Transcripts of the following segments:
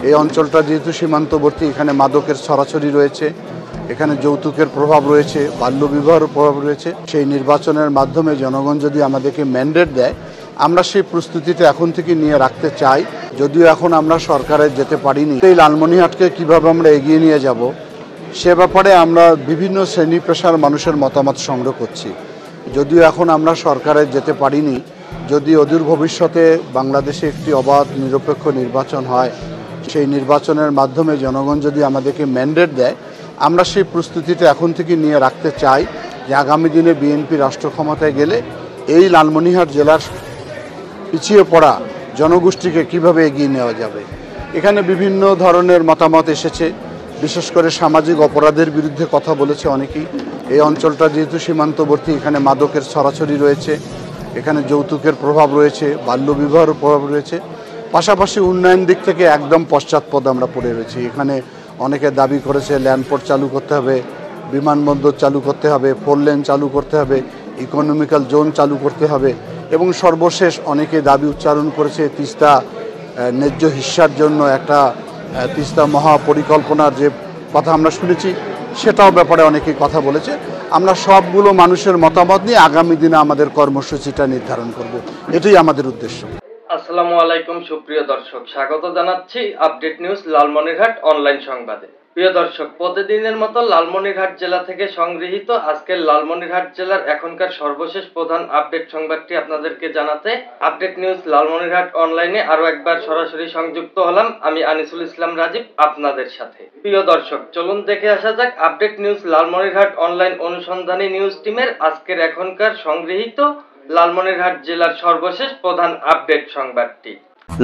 এই অঞ্চলটা যেহেতু সীমান্তবর্তী, এখানে মাদকের ছড়াছড়ি রয়েছে, এখানে যৌতুকের প্রভাব রয়েছে, বাল্যবিবাহের প্রভাব রয়েছে। সেই নির্বাচনের মাধ্যমে জনগণ যদি আমাদেরকে ম্যান্ডেট দেয়, আমরা সেই প্রস্তুতিটা এখন থেকে নিয়ে রাখতে চাই। যদিও এখন আমরা সরকারে যেতে পারিনি, এই লালমনিরহাটকে কিভাবে আমরা এগিয়ে নিয়ে যাব সে ব্যাপারে আমরা বিভিন্ন শ্রেণী পেশার মানুষের মতামত সংগ্রহ করছি। যদিও এখন আমরা সরকারে যেতে পারিনি, যদি অদূর ভবিষ্যতে বাংলাদেশে একটি অবাধ নিরপেক্ষ নির্বাচন হয়, সেই নির্বাচনের মাধ্যমে জনগণ যদি আমাদেরকে ম্যান্ডেট দেয়, আমরা সেই প্রস্তুতিটা এখন থেকে নিয়ে রাখতে চাই যে আগামী দিনে বিএনপি রাষ্ট্র ক্ষমতায় গেলে এই লালমনিরহাট জেলার পিছিয়ে পড়া জনগোষ্ঠীকে কিভাবে এগিয়ে নেওয়া যাবে। এখানে বিভিন্ন ধরনের মতামত এসেছে, বিশেষ করে সামাজিক অপরাধের বিরুদ্ধে কথা বলেছে অনেকেই। এই অঞ্চলটা যেহেতু সীমান্তবর্তী, এখানে মাদকের ছড়াছড়ি রয়েছে, এখানে যৌতুকের প্রভাব রয়েছে, বাল্যবিবাহের প্রভাব রয়েছে। পাশাপাশি উন্নয়ন দিক থেকে একদম পশ্চাৎপদ আমরা পড়ে রয়েছি। এখানে অনেকে দাবি করেছে ল্যান্ডপোর্ট চালু করতে হবে, বিমানবন্দর চালু করতে হবে, 4 লেন চালু করতে হবে, ইকোনমিক্যাল জোন চালু করতে হবে, এবং সর্বশেষ অনেকে দাবি উচ্চারণ করেছে তিস্তা ন্যায্য হিস্যার জন্য একটা তিস্তা মহাপরিকল্পনার যে কথা আমরা শুনেছি, সেটাও ব্যাপারে অনেকেই কথা বলেছে। আমরা সবগুলো মানুষের মতামত নিয়ে আগামী দিনে আমাদের কর্মসূচিটা নির্ধারণ করব, এটাই আমাদের উদ্দেশ্য। আসসালামু আলাইকুম সুপ্রিয় দর্শক, স্বাগত জানাচ্ছি আপডেট নিউজ লালমনিরহাট অনলাইন সংবাদে। প্রিয় দর্শক, প্রতিদিনের মতো লালমনিরহাট জেলা থেকে সংগৃহীত আজকের লালমনিরহাট জেলার এখনকার সর্বশেষ প্রধান আপডেট সংবাদটি আপনাদেরকে জানাতে আপডেট নিউজ লালমনিরহাট অনলাইনে আরো একবার সরাসরি সংযুক্ত হলাম আমি আনিসুল ইসলাম রাজীব আপনাদের সাথে। প্রিয় দর্শক, চলুন দেখে আসা যাক আপডেট নিউজ লালমনিরহাট অনলাইন অনুসন্ধানী নিউজ টিমের আজকের এখনকার সংগৃহীত লালমনিরহাট জেলার সর্বশেষ প্রধান আপডেট সংবাদটি।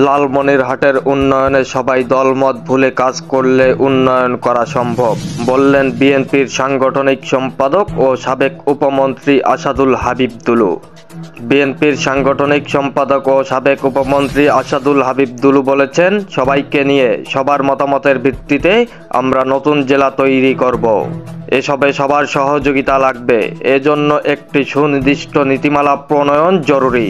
লালমনিরহাটের উন্নয়নে সবাই দলমত ভুলে কাজ করলে উন্নয়ন করা সম্ভব, বললেন বিএনপির সাংগঠনিক সম্পাদক ও সাবেক উপমন্ত্রী আসাদুল হাবিব দুলু। বিএনপির সাংগঠনিক সম্পাদক ও সাবেক উপমন্ত্রী আসাদুল হাবিব দুলু বলেছেন, সবাইকে নিয়ে সবার মতামতের ভিত্তিতে আমরা নতুন জেলা তৈরি করব। এসবে সবার সহযোগিতা লাগবে, এজন্য একটি সুনির্দিষ্ট নীতিমালা প্রণয়ন জরুরি।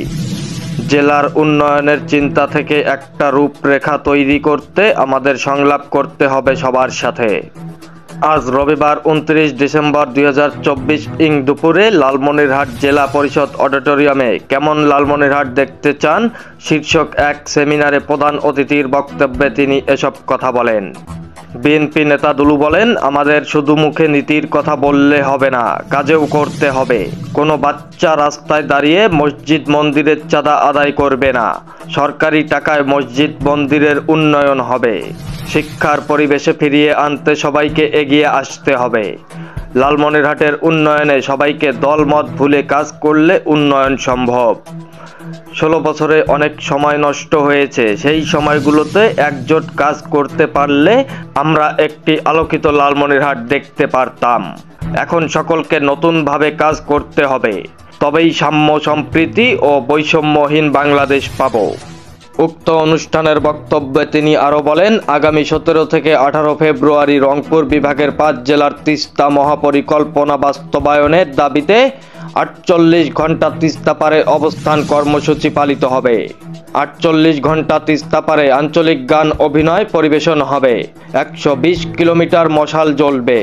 জেলার উন্নয়নের চিন্তা থেকে একটা রূপরেখা তৈরি করতে আমাদের সংলাপ করতে হবে সবার সাথে। আজ রবিবার 29 ডিসেম্বর 2024 ইং দুপুরে লালমনিরহাট জেলা পরিষদ অডিটোরিয়ামে কেমন লালমনিরহাট দেখতে চান শীর্ষক এক সেমিনারে প্রধান অতিথির বক্তব্যে তিনি এসব কথা বলেন। বিএনপি নেতা দুলু বলেন, আমাদের শুধু মুখে নীতির কথা বললে হবে না, কাজেও করতে হবে। কোনো বাচ্চা রাস্তায় দাঁড়িয়ে মসজিদ মন্দিরের চাঁদা আদায় করবে না, সরকারি টাকায় মসজিদ মন্দিরের উন্নয়ন হবে। শিক্ষার পরিবেশে ফিরিয়ে আনতে সবাইকে এগিয়ে আসতে হবে। লালমনিরহাটের উন্নয়নে সবাইকে দলমত ভুলে কাজ করলে উন্নয়ন সম্ভব। 16 বছরে অনেক সময় নষ্ট হয়েছে, সেই সময়গুলোতে একজোট কাজ করতে পারলে আমরা একটি আলোকিত লালমনিরহাট দেখতে পারতাম। এখন সকলকে নতুনভাবে কাজ করতে হবে, তবেই সাম্য, সম্প্রীতি ও বৈষম্যহীন বাংলাদেশ পাব। উক্ত অনুষ্ঠানের বক্তব্যে তিনি আরও বলেন, আগামী 17 থেকে 18 ফেব্রুয়ারি রংপুর বিভাগের 5 জেলার তিস্তা মহাপরিকল্পনা বাস্তবায়নের দাবিতে 48 ঘন্টা তিস্তা পারে অবস্থান কর্মসূচি পালিত হবে। 48 ঘন্টা তিস্তা পারে আঞ্চলিক গান অভিনয় পরিবেশন হবে। 120 কিলোমিটার মশাল জ্বলবে।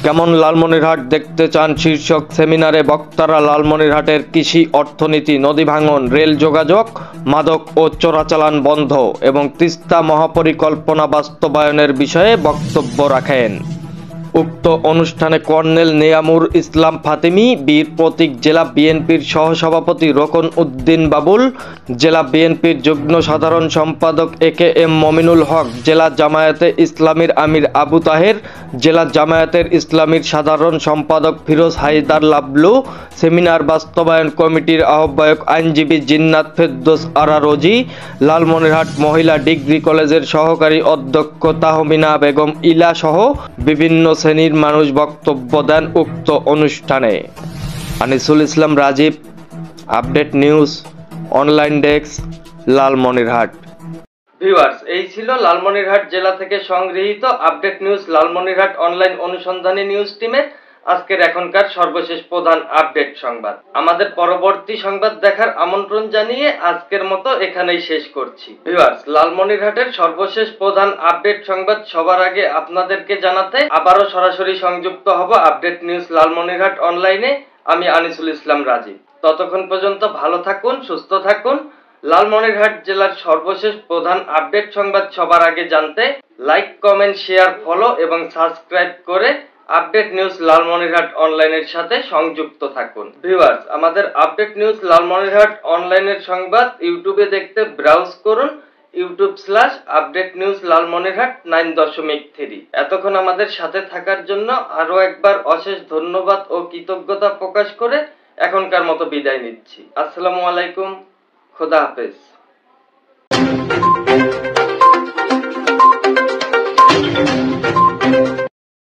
কেমন লালমনিরহাট দেখতে চান শীর্ষক সেমিনারে বক্তারা লালমনিরহাটের কৃষি, অর্থনীতি, নদী ভাঙন, রেল যোগাযোগ, মাদক ও চোরাচালান বন্ধ এবং তিস্তা মহাপরিকল্পনা বাস্তবায়নের বিষয়ে বক্তব্য রাখেন। উক্ত অনুষ্ঠানে কর্নেল নেয়ামুর ইসলাম ফাতিমি, বীর প্রতীক জেলা বিএনপির সহসভাপতি রোকন উদ্দিন বাবুল, জেলা বিএনপির যুগ্ম সাধারণ সম্পাদক AKM মমিনুল হক, জেলা জামায়াতে ইসলামীর আমির আবু তাহের, জেলা জামায়াতের ইসলামীর সাধারণ সম্পাদক ফিরোজ হায়দার লাবলু, সেমিনার বাস্তবায়ন কমিটির আহ্বায়ক আইনজীবী জিন্নাত ফেরদৌস আরা রোজি, লালমনিরহাট মহিলা ডিগ্রি কলেজের সহকারী অধ্যক্ষ তাহমিনা বেগম ইলা সহ বিভিন্ন শ্রেণীর মানুষ বক্তব্য দেন উক্ত অনুষ্ঠানে। Anisul Islam Rajib, update news online desk, Lalmonirhat. Viewers, এই ছিল লালমনিরহাট জেলা থেকে সংগৃহীত আপডেট নিউজ লালমনিরহাট অনলাইন অনুসন্ধানী নিউজ টিমের আজকের এখনকার সর্বশেষ প্রধান আপডেট সংবাদ। আমাদের পরবর্তী সংবাদ দেখার আমন্ত্রণ জানিয়ে আজকের মতো এখানেই শেষ করছি। ভিউয়ার্স, লালমনিরহাটের সর্বশেষ প্রধান আপডেট সংবাদ সবার আগে আপনাদেরকে জানাতে আবারও সরাসরি সংযুক্ত হব আপডেট নিউজ লালমনিরহাট অনলাইনে। আমি আনিসুল ইসলাম রাজীব। ততক্ষণ পর্যন্ত ভালো থাকুন, সুস্থ থাকুন। লালমনিরহাট জেলার সর্বশেষ প্রধান আপডেট সংবাদ সবার আগে জানতে লাইক, কমেন্ট, শেয়ার, ফলো এবং সাবস্ক্রাইব করে আপডেট নিউজ লালমনিরহাট অনলাইনের সাথে সংযুক্ত থাকুন। ভিউয়ার্স, আমাদের আপডেট নিউজ লালমনিরহাট অনলাইনের সংবাদ ইউটিউবে দেখতে ব্রাউজ করুন youtube/আপডেট নিউজ লালমনিরহাট 9.3। এতক্ষণ আমাদের সাথে থাকার জন্য আরো একবার অশেষ ধন্যবাদ ও কৃতজ্ঞতা প্রকাশ করে এখনকার মতো বিদায় নিচ্ছি। আসসালামু আলাইকুম, খোদা হাফেজ।